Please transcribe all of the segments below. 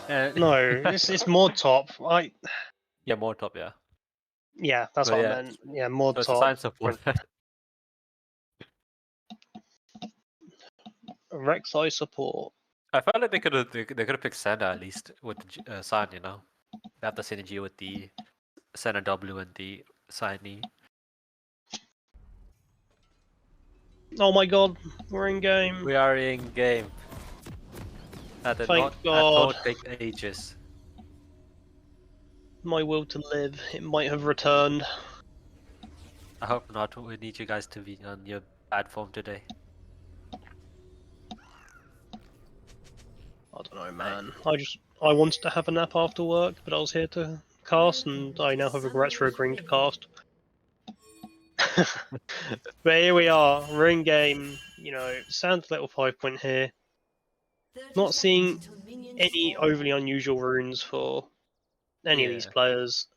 No, it's more top. Yeah, more top, yeah. Yeah, that's But what yeah, I meant. Yeah, more so it's a top. science support. Rek'Sai support. I felt like they could have picked Senna at least with the San, you know. They have the synergy with the Senna W and the San E. Oh my god, we're in game. We are in game. That did Thank not God. take ages. My will to live. It might have returned. I hope not. We need you guys to be on your bad form today. I don't know, man. I wanted to have a nap after work, but I was here to cast, and I now have regrets for agreeing to cast. But here we are, we're in game. You know, Sand's little 5-point here. Not seeing any overly unusual runes for any of these players.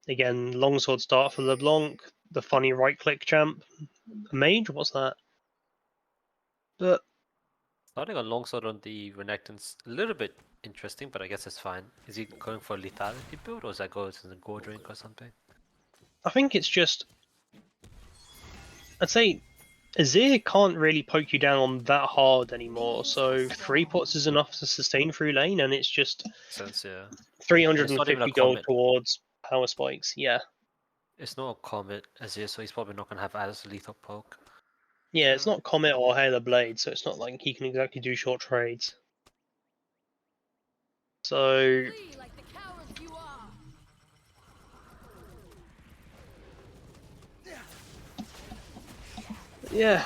Again, longsword start for LeBlanc, the funny right-click champ. A mage? What's that? But Starting on longsword on the Renekton's a little bit interesting, but I guess it's fine. Is he going for a lethality build, or is that goes as a go drink or something? I think it's just... I'd say Azir can't really poke you down that hard anymore, so 3 pots is enough to sustain through lane, and it's just Since yeah, and it's not even a 350 gold comet. towards power spikes. Yeah. It's not a comet Azir, so he's probably not gonna have as lethal poke. Yeah, it's not Comet or Halo Blade, so it's not like he can exactly do short trades. So yeah,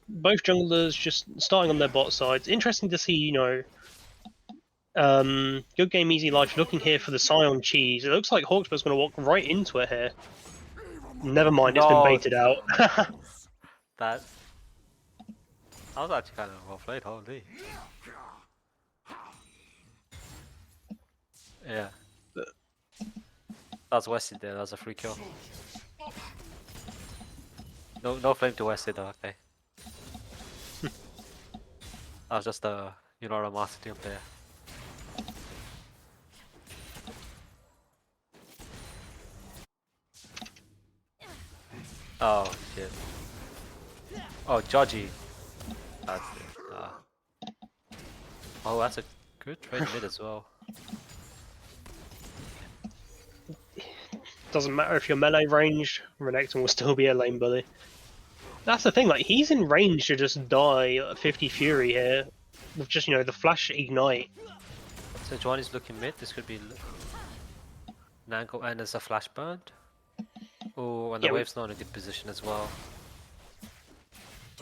both junglers just starting on their bot sides. Interesting to see, you know, good game, easy life. Looking here for the Scion cheese. It looks like Hawksbow's going to walk right into it here. Never mind, it's been baited out. That was actually kind of well played, holy. Yeah. That was Wesley there, that was a free kill. No flame to Wesley though, okay. That was just a, you know, a master team player. Oh shit. Oh, Joji. That's it. Oh, that's a good trade mid as well. Doesn't matter if you're melee range, Renekton will still be a lane bully. That's the thing, like, he's in range to just die at 50 Fury here, with just, you know, the flash ignite. So Johnny's looking mid, this could be Nanko and as a flash burned. Oh, and the wave's not in a good position as well.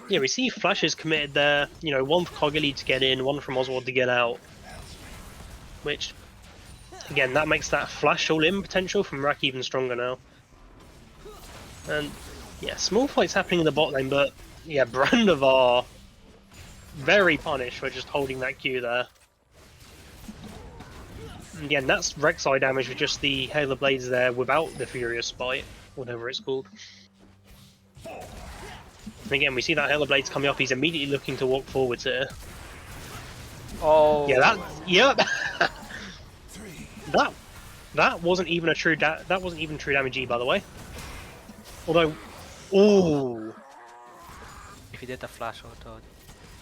Yeah, we see flashes committed there, you know, one for Cogily to get in, one from Oswald to get out. Which, again, that makes that flash all-in potential from Rack even stronger now. And, yeah, small fights happening in the bot lane, but, yeah, Brandavar very punished for just holding that Q there. And again, that's Rek'Sai damage with just the Halo Blades there without the Furious Bite, whatever it's called. And again, we see that Halo Blades coming up, he's immediately looking to walk forwards here. Oh! Yeah, yep! That wasn't even a true that wasn't even true damage E, by the way. Although, ooh, If he did the flash auto,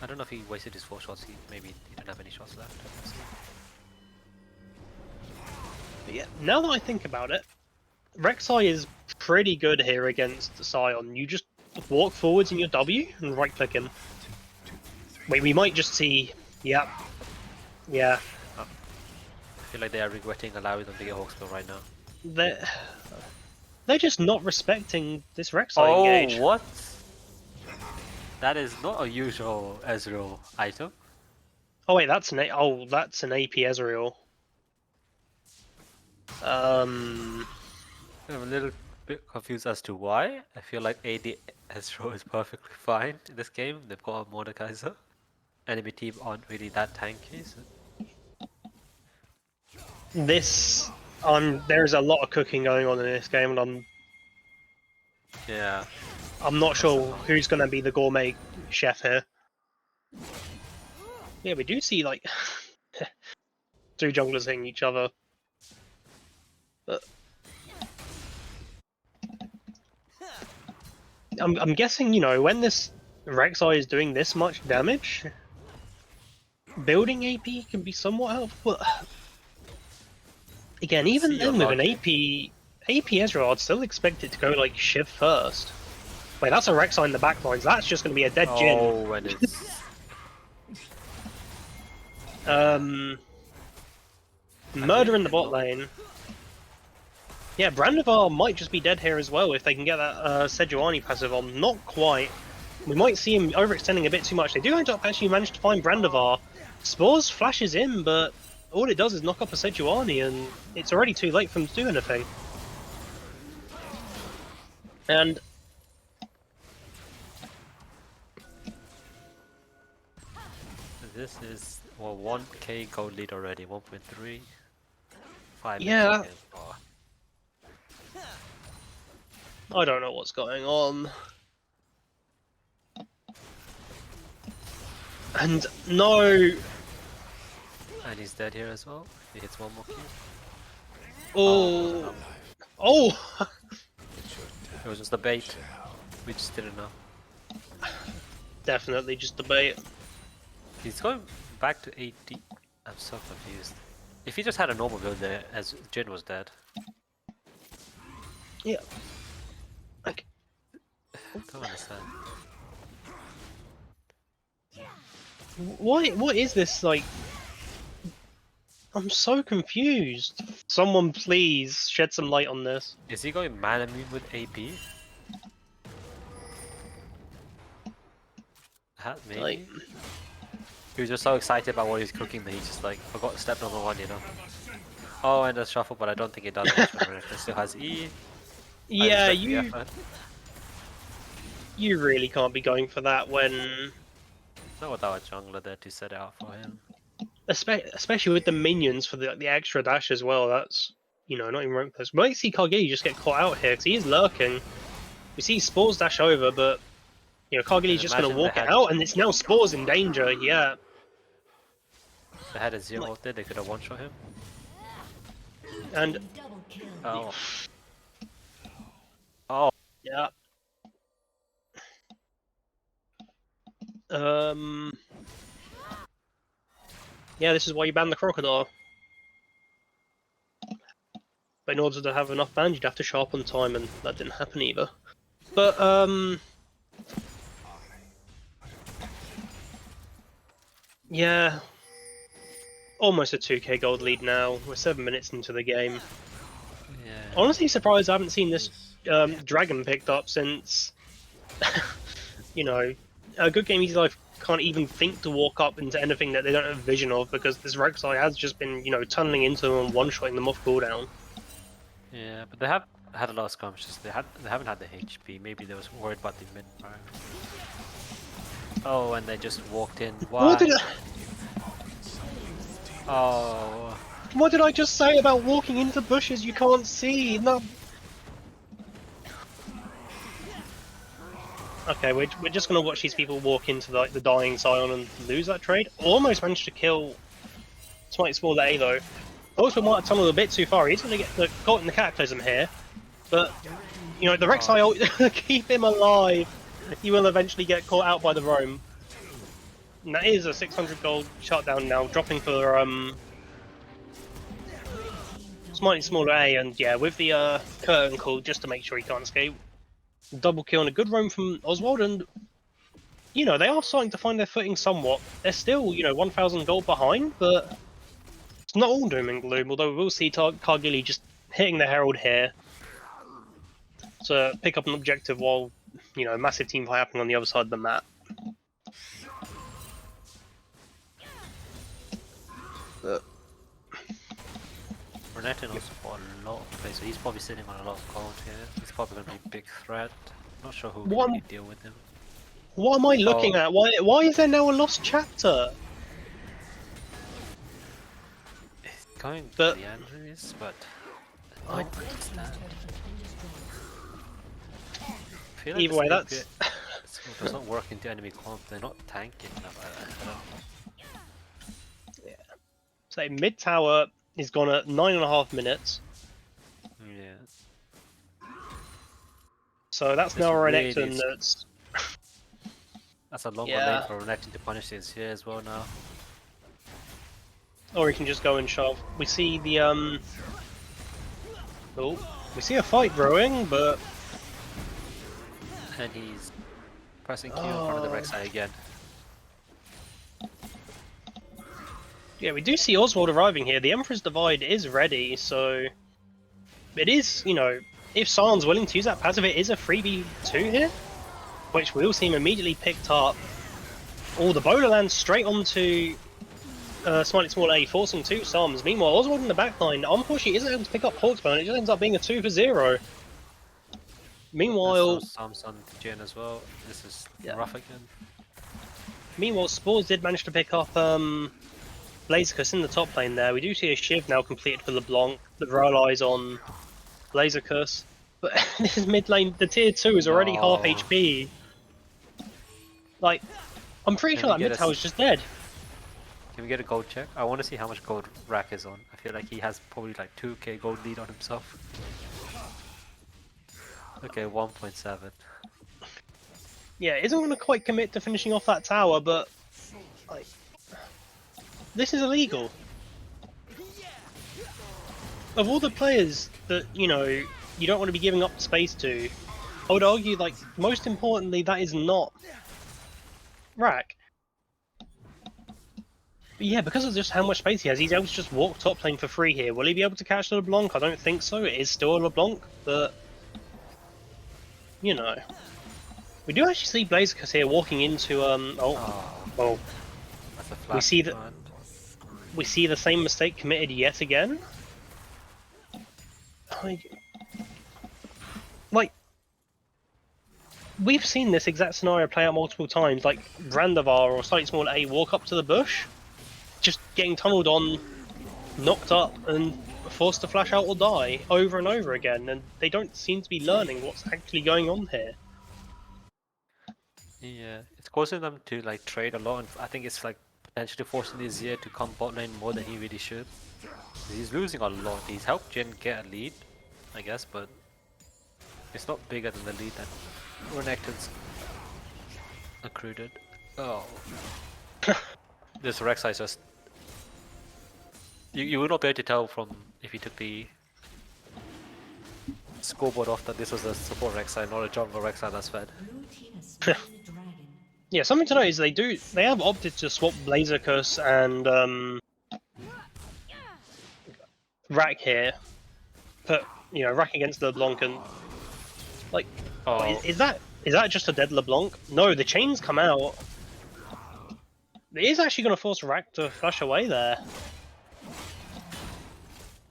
I don't know if he wasted his 4 shots. Maybe he didn't have any shots left. but yeah. Now that I think about it, Rek'Sai is pretty good here against Scion. You just walk forwards in your W and right click him. Wait, we might just see. Yep. Yeah. I feel like they are regretting allowing them to get Hawksbill right now. They're just not respecting this Rek'Sai engage. Oh, what? That is not a usual Ezreal item. Oh wait, that's an AP Ezreal. I'm a little bit confused as to why. I feel like AD Ezreal is perfectly fine in this game. They've got a Mordekaiser. Enemy team aren't really that tanky. So... there's a lot of cooking going on in this game, and I'm not sure who's going to be the gourmet chef here. Yeah, we do see, like, two junglers hitting each other. But I'm guessing, you know, when this Rek'Sai is doing this much damage, building AP can be somewhat helpful. But again, even then with an AP Ezreal, I'd still expect it to go like Shiv first. Wait, that's a Rek'Sai in the backlines. That's just going to be a dead Jhin. Oh, and it's... Murder in the bot lane. Yeah, Brandivar might just be dead here as well if they can get that Sejuani passive on. Not quite. We might see him overextending a bit too much. They do end up actually manage to find Brandivar. Spores flashes in, but all it does is knock up a Sejuani, and it's already too late for him to do anything. And this is, well, 1k gold lead already, 1.3. 5 yeah, minutes. Oh. I don't know what's going on. And no! And he's dead here as well. He hits one more kill. Oh! Oh! It was just a bait. We just didn't know. Definitely just a bait. He's going back to 80. I'm so confused. If he just had a normal build there, as Jhin was dead. Yeah. Like, I don't understand. what is this, like... I'm so confused. Someone please shed some light on this. Is he going mana move with AP? Maybe? Like, he was just so excited about what he's cooking that he just like forgot step number 1, you know? Oh, and a shuffle, but I don't think it does much when it still has E. yeah, you really can't be going for that when... Not without a jungler there to set it out for him. Especially with the minions for the extra dash as well, that's, you know, not even right close. We might see Kargili just get caught out here, because he is lurking. We see Spores dash over, but, you know, Kargili's just going to walk it out, and it's now Spores in danger, yeah. If they had a 0 ult there, they could have one-shot him. And... Oh. Oh. Yeah. Yeah, this is why you ban the Crocodile. But in order to have enough bans, you'd have to show up on time, and that didn't happen either. But, yeah. Almost a 2k gold lead now. We're 7 minutes into the game. Yeah. Honestly surprised I haven't seen this dragon picked up since, you know, a good game Easy Life can't even think to walk up into anything that they don't have vision of, because this Rek'Sai has just been, you know, tunneling into them and one-shotting them off cooldown. Yeah, but they have had a lot of skirmishes. They haven't had the HP. Maybe they was worried about the mid fire. Oh, and they just walked in. Why? What did Oh. What did I just say about walking into bushes you can't see? No. Okay, we're just gonna watch these people walk into the dying Sion and lose that trade. Almost managed to kill Smite Small A though. Also might have tunneled a bit too far. He's gonna get caught in the Cataclysm here, but you know the Rek'Sai keep him alive. He will eventually get caught out by the roam. And that is a 600 gold shutdown now, dropping for Smite Small A, and yeah, with the curtain call just to make sure he can't escape. Double kill and a good roam from Oswald, and you know they are starting to find their footing somewhat. They're still, you know, 1,000 gold behind, but it's not all doom and gloom. Although we will see Kargili just hitting the Herald here to pick up an objective, while you know a massive team fight happening on the other side of the map. Renekton also bought a lot of play, so he's probably sitting on a lot of gold here. He's probably going to be a big threat. Not sure who can really deal with him. What am I looking at? Why is there now a lost chapter? It's going to But the Andrews, but I don't understand. I feel like either way, that's... it does not work into enemy comp. They're not tanking enough. I don't know. So mid tower is gone at 9.5 minutes. Yeah. So that's This now a really Renekton is- that's... That's a longer Yeah. lane for Renekton to punish this here as well now. Or he can just go and shove. We see the Oh, we see a fight brewing, but And he's pressing Q in front of the Rek'Sai again. yeah, we do see Oswald arriving here. The Emperor's Divide is ready, so it is, you know, if Sion's willing to use that passive, it is a 3v2 here, which will seem immediately picked up. Oh, the bowler lands straight onto Smiley Small A, forcing 2 Psalms. Meanwhile, Oswald in the backline, unfortunately, isn't able to pick up Hawksbone. It just ends up being a 2 for 0. Meanwhile, Psalms on Jin as well. This is Yeah. rough again. Meanwhile, Spores did manage to pick up Blazikus in the top lane there. We do see a Shiv now completed for LeBlanc that relies on Blazikus. But this is mid lane, the tier 2 is already half No. HP. Like, I'm pretty Can sure we that get mid a tower is just dead. Can we get a gold check? I want to see how much gold Rack is on. I feel like he has probably like 2k gold lead on himself. Okay, 1.7. Yeah, isn't going to quite commit to finishing off that tower, but like, this is illegal. Of all the players that, you know, you don't want to be giving up space to, I would argue, like, most importantly, that is not Rack. But yeah, because of just how much space he has, he's able to just walk top lane for free here. Will he be able to catch the LeBlanc? I don't think so. It is still a LeBlanc, but you know. We do actually see Blazikus here walking into Oh, that's a flash. see that- we see the same mistake committed yet again. Like, we've seen this exact scenario play out multiple times. Like Randavar or Slightly Small A walk up to the bush, just getting tunneled on, knocked up, and forced to flash out or die over and over again. And they don't seem to be learning what's actually going on here. Yeah, it's causing them to like trade a lot, and I think it's like potentially forcing Azir to come bot lane more than he really should. He's losing a lot. He's helped Jin get a lead, I guess, but it's not bigger than the lead that Renekton's accrued it. Oh. This Rek'Sai is just... You would not be able to tell from if you took the scoreboard off that this was a support Rek'Sai, not a jungle Rek'Sai that's fed. Yeah, something to note is they have opted to swap Blazikus and Rack here. Put, you know, Rack against LeBlanc and like, Oh, is that just a dead LeBlanc? No, the chains come out. It is actually going to force Rack to flush away there.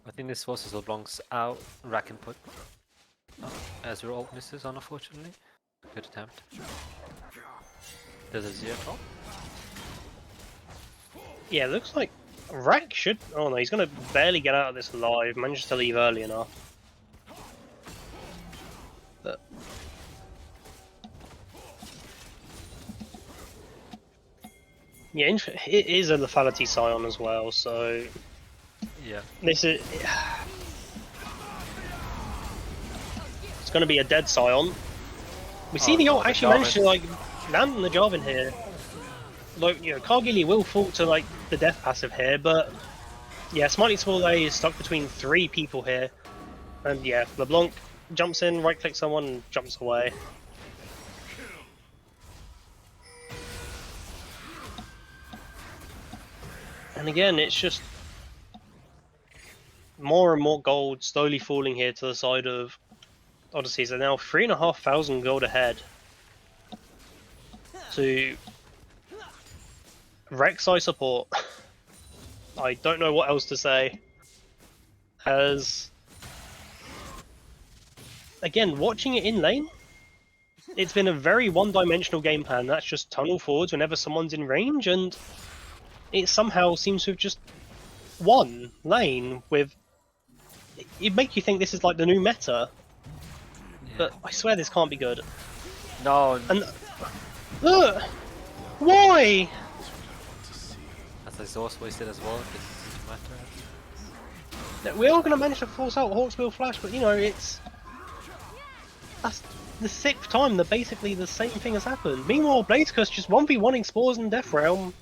I think this forces LeBlanc's out. Rack can put Azure ult misses on, unfortunately. Good attempt. There's a Azir top. Yeah, looks like Rack should... Oh no, he's going to barely get out of this alive. Managed to leave early enough. But... yeah, it is a lethality Scion as well, so... Yeah. This is... it's going to be a dead Scion. We see the ult actually managed to, like, land on the Jarvan here. Like, you know, Kargili will fall to, like, the death passive here, but... yeah, Smiley Small A is stuck between 3 people here. And yeah, LeBlanc jumps in, right-clicks someone, and jumps away. And again, it's just... more and more gold slowly falling here to the side of Odyssey. They're now 3,500 gold ahead to Rek'Sai support. I don't know what else to say. As again, watching it in lane, it's been a very one-dimensional game plan. That's just tunnel forwards whenever someone's in range, and it somehow seems to have just won lane with... it'd make you think this is like the new meta. But I swear this can't be good. No. And why? That's exhaust wasted as well. This match. We are going to manage to force out Hawksbill Flash, but you know, that's the 6th time that basically the same thing has happened. Meanwhile, Blazecuss just 1v1ing Spores in Death Realm.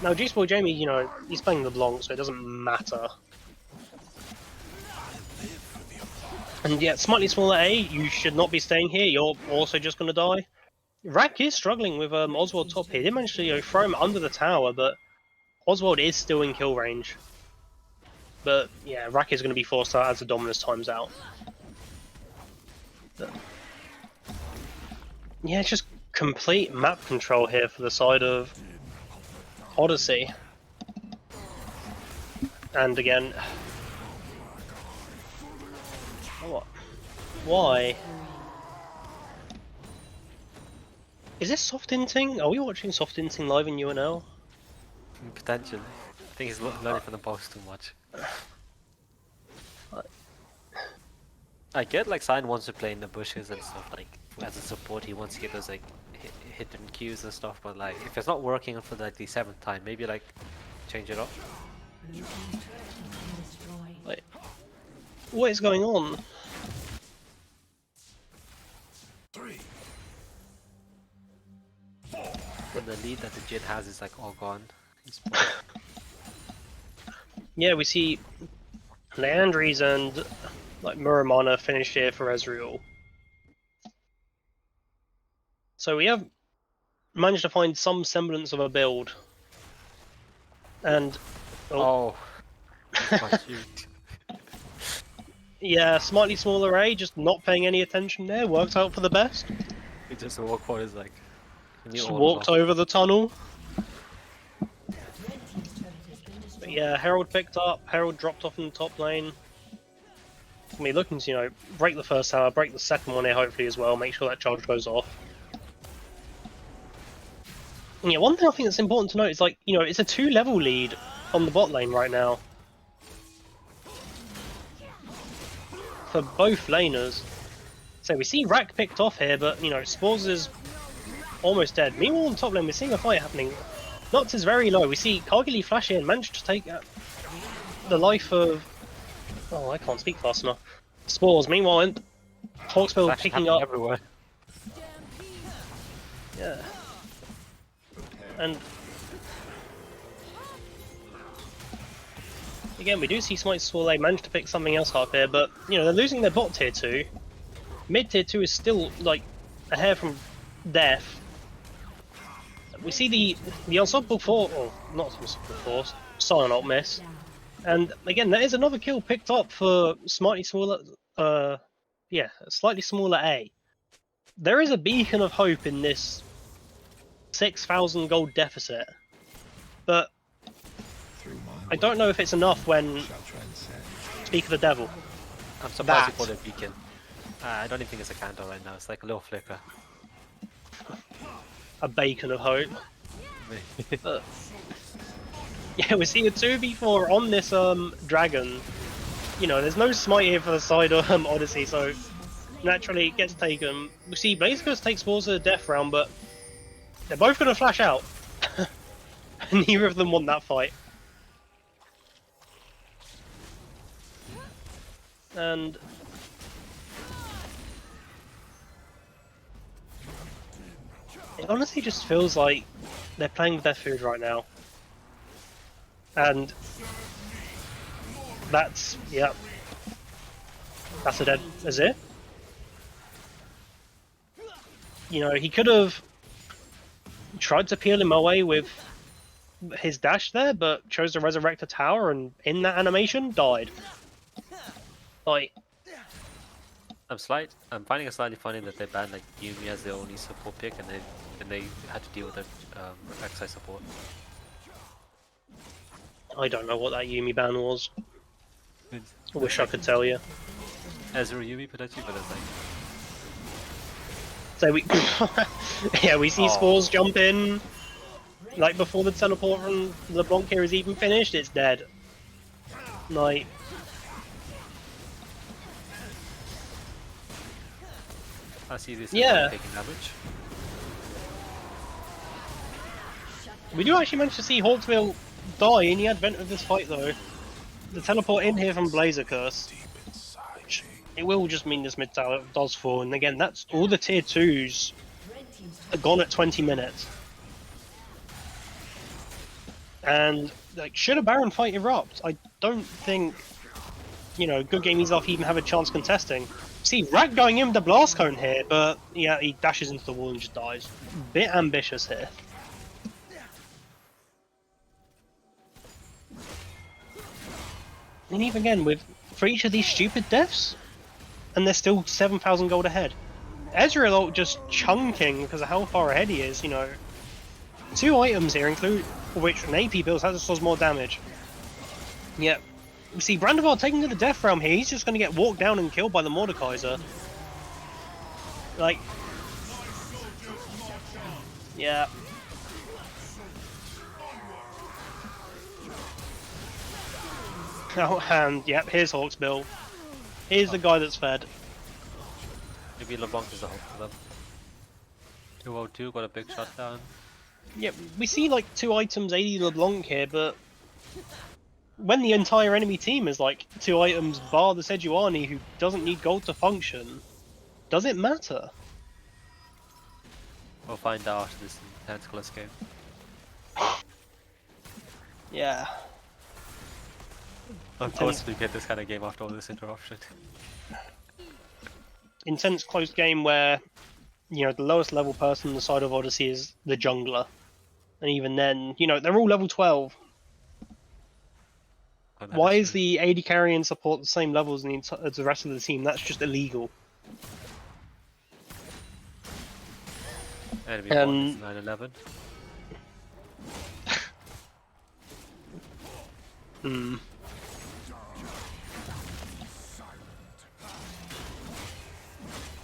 Now, G-Spore Jamie, you know, he's playing LeBlanc, so it doesn't matter. And yet, slightly smaller A, you should not be staying here, you're also just going to die. Rack is struggling with Oswald top here. He did manage to throw him under the tower, but Oswald is still in kill range. But yeah, Rack is going to be forced out as the Dominus times out. But, yeah, just complete map control here for the side of Odyssey. And again... What? Why? Is this soft inting? Are we watching soft inting live in UNL? Potentially. I think he's learning from the boss too much. I get like Sign wants to play in the bushes and stuff, like as a support he wants to get those like hidden cues and stuff, but like if it's not working for like the 7th time, maybe like change it up. Like, what is going on? But the lead that the Jin has is like all gone. Yeah, we see Leandries and like Muramana finished here for Ezreal. So we have managed to find some semblance of a build. And yeah, slightly smaller A, just not paying any attention there, worked out for the best. He just walked on his like just walked over the tunnel. But yeah, Herald picked up, Herald dropped off in the top lane. I mean, looking to, you know, break the first tower, break the second one here hopefully as well, make sure that charge goes off. And yeah, one thing I think that's important to note is, like, you know, it's a 2-level lead on the bot lane right now. For both laners. So we see Rack picked off here, but, you know, Spores is almost dead. Meanwhile on the top lane, we're seeing a fight happening. Nox is very low. We see Kargili flash in, managed to take the life of... Oh, I can't speak fast enough. Spores. Meanwhile, Hawksbill picking up... everywhere. Yeah. And... Again, we do see Smite Swirl manage to pick something else up here, but, you know, they're losing their bot tier 2. Mid tier 2 is still, like, a hair from death. We see the Unstoppable Force, or not Unstoppable Force, Silent Ult miss. And again, there is another kill picked up for slightly smaller, slightly smaller A. There is a beacon of hope in this 6,000 gold deficit, but I don't know if it's enough when, speak of the devil. I'm surprised you called it a beacon. I don't even think it's a candle right now, it's like a little flicker. A beacon of hope. Yeah, we're seeing a 2v4 on this dragon. You know, there's no smite here for the side of Odyssey, so naturally it gets taken. We see Blazecuss take Spores to the death round, but they're both going to flash out. Neither of them want that fight. And it honestly just feels like they're playing with their food right now. And that's, yeah, that's a dead Azir. You know, he could have tried to peel him away with his dash there, but chose to resurrect a tower and in that animation, died. Like, I'm finding it slightly funny that they banned like Yuumi as their only support pick, and they had to deal with the Rek'Sai support. I don't know what that Yuumi ban was. I wish I could tell you. Ezra Yuumi potentially, but it's like... So we, yeah, we see Spores jump in, like before the teleport from LeBlanc here is even finished, it's dead. Like... I see this yeah. taking damage. We do actually manage to see Hawksbill die in the advent of this fight though. the teleport in here from Blazer Curse, it will just mean this mid tower does fall. And again, that's all the tier 2s are gone at 20 minutes. And like, should a Baron fight erupt? I don't think, Good Game Easy Off even have a chance contesting. See, Rak going in with the Blast Cone here, but yeah, he dashes into the wall and just dies. Bit ambitious here. And even again, for each of these stupid deaths, and they're still 7,000 gold ahead. Ezreal just chunking because of how far ahead he is, 2 items here, include which an AP build has does more damage. Yep. We see Brandivar taking to the Death Realm here, he's just going to get walked down and killed by the Mordekaiser. Like... Yeah. Oh, and yep, here's Hawksbill. Here's the guy that's fed. Maybe LeBlanc is the hope for them. 202 got a big shutdown. Yep, we see like 2 items, 80 LeBlanc here, but when the entire enemy team is like 2 items bar the Sejuani who doesn't need gold to function, does it matter? We'll find out after this tentacless game. Yeah. Of course we get this kind of game after all this interruption. Intense close game where, the lowest level person on the side of Odyssey is the jungler. And even then, they're all level 12. Why is the AD carry and support the same levels as the rest of the team? That's just illegal. Enemy is 911.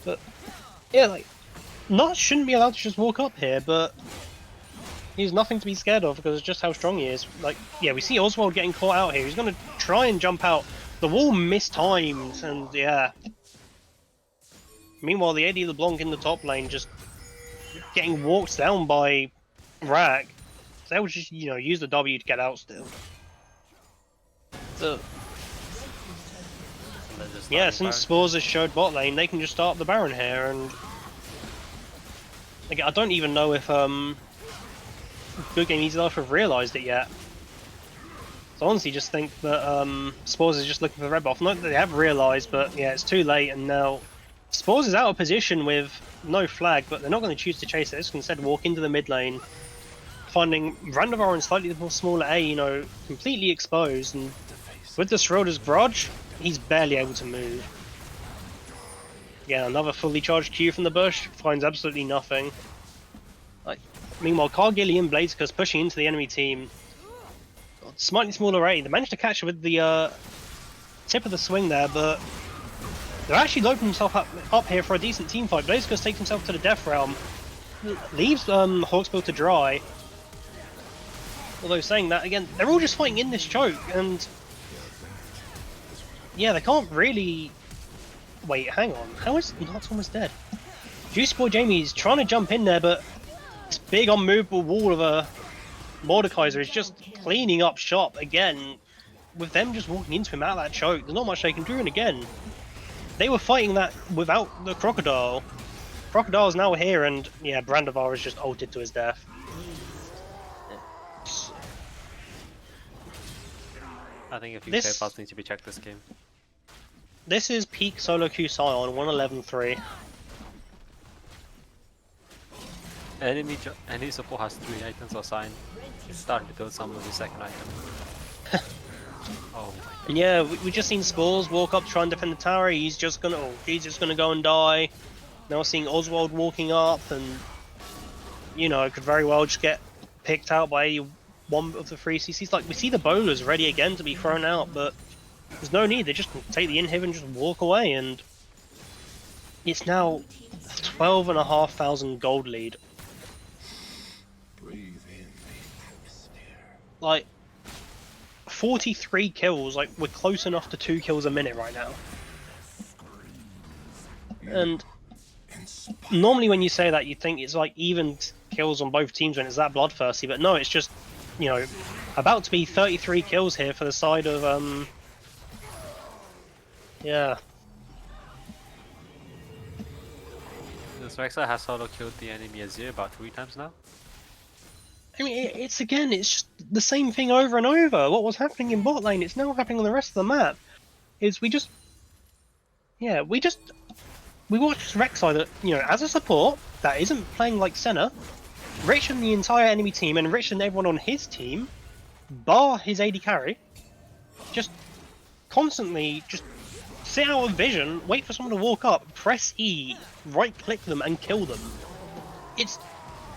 But yeah, like, Nut shouldn't be allowed to just walk up here, but he's nothing to be scared of because it's just how strong he is. Like, yeah, we see Oswald getting caught out here. He's going to try and jump out. The wall mistimed, and yeah. Meanwhile, the AD LeBlanc in the top lane just getting walked down by Rak. So they would just, use the W to get out still. So, yeah, since Spores has showed bot lane, they can just start the Baron here, and again, I don't even know if Good Game Easy Life have realised it yet. So I honestly just think that Spores is just looking for the red buff. Not that they have realised, but yeah, it's too late, and now Spores is out of position with no flag, but they're not going to choose to chase it. They're just going to instead walk into the mid lane, finding Randavar and slightly more smaller A, completely exposed, and with the Schroeder's Grudge, he's barely able to move. Yeah, another fully charged Q from the bush, finds absolutely nothing. Like, meanwhile, Cargilly and Blaze pushing into the enemy team. Slightly smaller A, they managed to catch it with the tip of the swing there, but they're actually opening themselves up here for a decent team fight. Blaze takes himself to the Death Realm, leaves Hawksbill to dry. Although saying that, again, they're all just fighting in this choke, and yeah, they can't really... Wait, hang on. How is Not's almost dead? Juice Boy Jamie's trying to jump in there, but this big unmovable wall of a Mordekaiser is just cleaning up shop again. With them just walking into him out of that choke, there's not much they can do, and again, they were fighting that without the Crocodile. Crocodile's now here, and yeah, Brandivar is just ulted to his death. I think a few payoffs need to be checked this game. This is peak solo queue Scion, 111-3. Any support has 3 items or sign. It's starting to build some of the second item. Oh my god. Yeah, we just seen Spores walk up to try and defend the tower. He's just gonna go and die. Now seeing Oswald walking up, and could very well just get picked out by one of the 3 CCs. Like, we see the bowlers ready again to be thrown out, but there's no need. They just take the inhib and just walk away, and it's now 12,500 gold lead. Like, 43 kills. Like, we're close enough to 2 kills a minute right now. And normally when you say that, you think it's like even kills on both teams when it's that bloodthirsty, but no, it's just you know, about to be 33 kills here for the side of, yeah. This Rexa has solo killed the enemy Azir about 3 times now. I mean, it's just the same thing over and over. What was happening in bot lane, it's now happening on the rest of the map. Is we watched Rek'Sai that, you know, as a support, that isn't playing like Senna, rich than the entire enemy team and rich than everyone on his team, bar his AD carry, just constantly just sit out of vision, wait for someone to walk up, press E, right click them and kill them. It's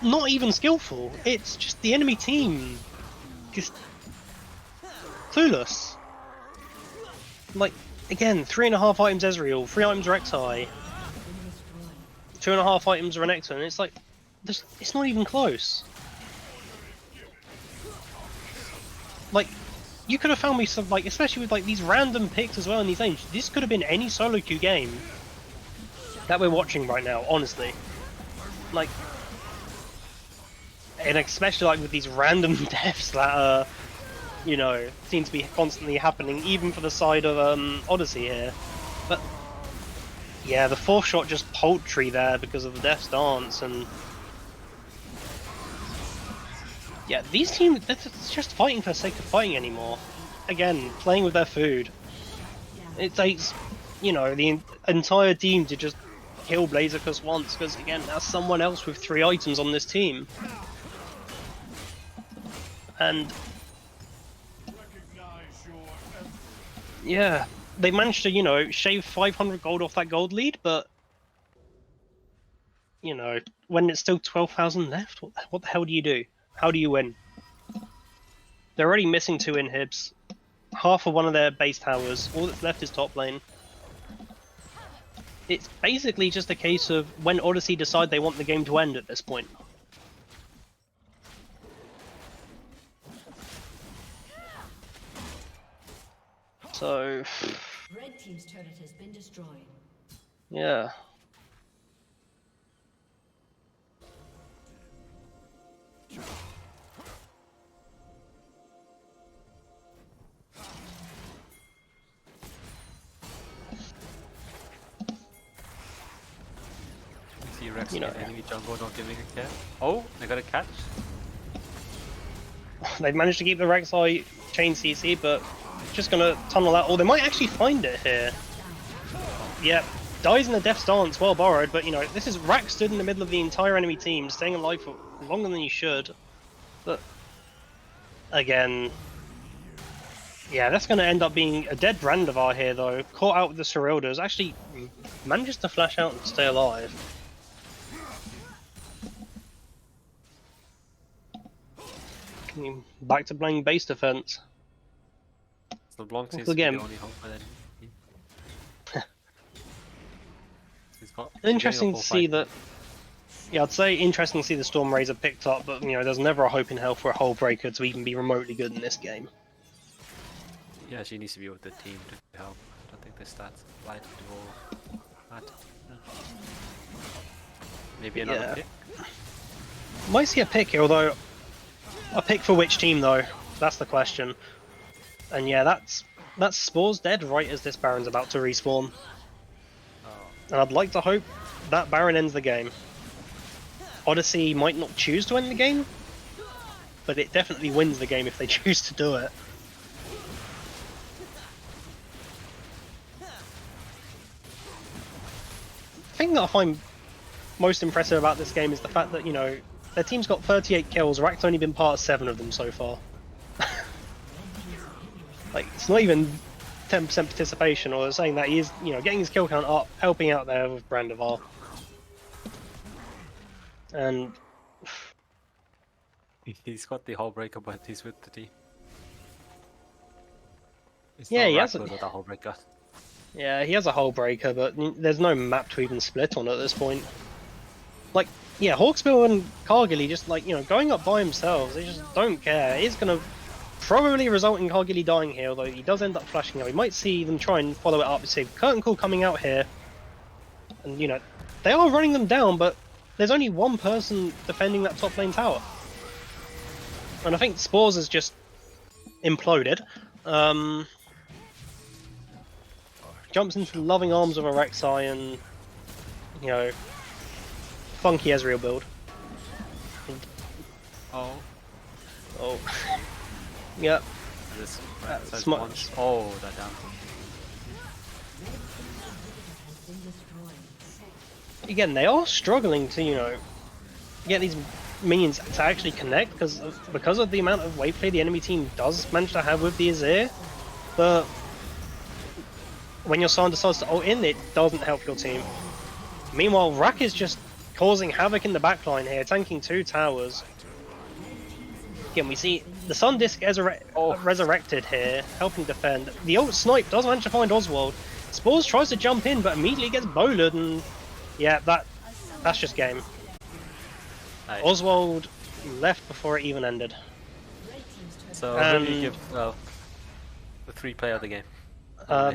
not even skillful, it's just the enemy team just clueless. Like, again, 3.5 items Ezreal, 3 items Rek'Sai, 2.5 items Renekton, and it's like, it's not even close. Like, you could have found me some, like, especially with like these random picks as well in these lanes, this could have been any solo queue game that we're watching right now, honestly. Like, and especially like with these random deaths that you know, seem to be constantly happening, even for the side of Odyssey here. But yeah, the 4th shot just paltry there because of the Death's Dance, and yeah, these teams, it's just fighting for the sake of fighting anymore. Again, playing with their food. It takes, you know, the entire team to just kill Blazercus once, because again, that's someone else with 3 items on this team. And yeah, they managed to, you know, shave 500 gold off that gold lead, but you know, when it's still 12,000 left, what the hell do you do? How do you win? They're already missing 2 inhibs, half of one of their base towers, all that's left is top lane. It's basically just a case of when Odyssey decide they want the game to end at this point. So Red team's turret has been destroyed. yeah. See Rex You know. enemy jungle not giving a care. Oh, they got a catch. They've managed to keep the Rek'Sai chain CC, but just gonna tunnel out. Or they might actually find it here. Yep, dies in the Death's Dance, well borrowed, but you know, this is Rack stood in the middle of the entire enemy team, staying alive for longer than you should. But again, yeah, that's gonna end up being a dead Brandivar here though. Caught out with the Seryldas, actually manages to flash out and stay alive. Back to playing base defense. So Blanc seems again, to be the only hope for that. Interesting to see that. Yeah, I'd say interesting to see the Storm Razor picked up, but you know, there's never a hope in hell for a Hull Breaker to even be remotely good in this game. Yeah, she needs to be with the team to help. I don't think the stats apply to all that. Maybe another pick? Might see a pick here, although a pick for which team though? That's the question. And yeah, that's Spore's dead right as this Baron's about to respawn. And I'd like to hope that Baron ends the game. Odyssey might not choose to end the game, but it definitely wins the game if they choose to do it. The thing that I find most impressive about this game is the fact that, you know, their team's got 38 kills, Rack's only been part of 7 of them so far. Like, it's not even 10% participation, or saying that he is, you know, getting his kill count up, helping out there with Brandivar. And he's got the Hull Breaker, but he's with the team. It's yeah, not he has with a Hull Breaker. Yeah, he has a Hull Breaker, but there's no map to even split on at this point. Like, yeah, Hawksbill and Cargill just, like, you know, going up by themselves, they just don't care. It's gonna probably result in Cargill dying here, although he does end up flashing out. We might see them try and follow it up. See Curtain Call coming out here, and you know, they are running them down, but there's only one person defending that top lane tower. And I think Spores has just imploded. Jumps into the loving arms of a Rek'Sai and, you know, funky Ezreal build. Oh, Oh. Yep. this That's says much. once. Oh, that damn. Again, they are struggling to, you know, get these minions to actually connect because of the amount of wave play the enemy team does manage to have with the Azir. But when your Sand decides to ult in, it doesn't help your team. Meanwhile, Rak is just causing havoc in the backline here, tanking 2 towers. Again, we see the Sun Disc resurrected here, helping defend. The ult snipe does manage to find Oswald. Spores tries to jump in, but immediately gets bowlered, and yeah, that's just game. Nice. Oswald left before it even ended. So who do you give the 3 player of the game?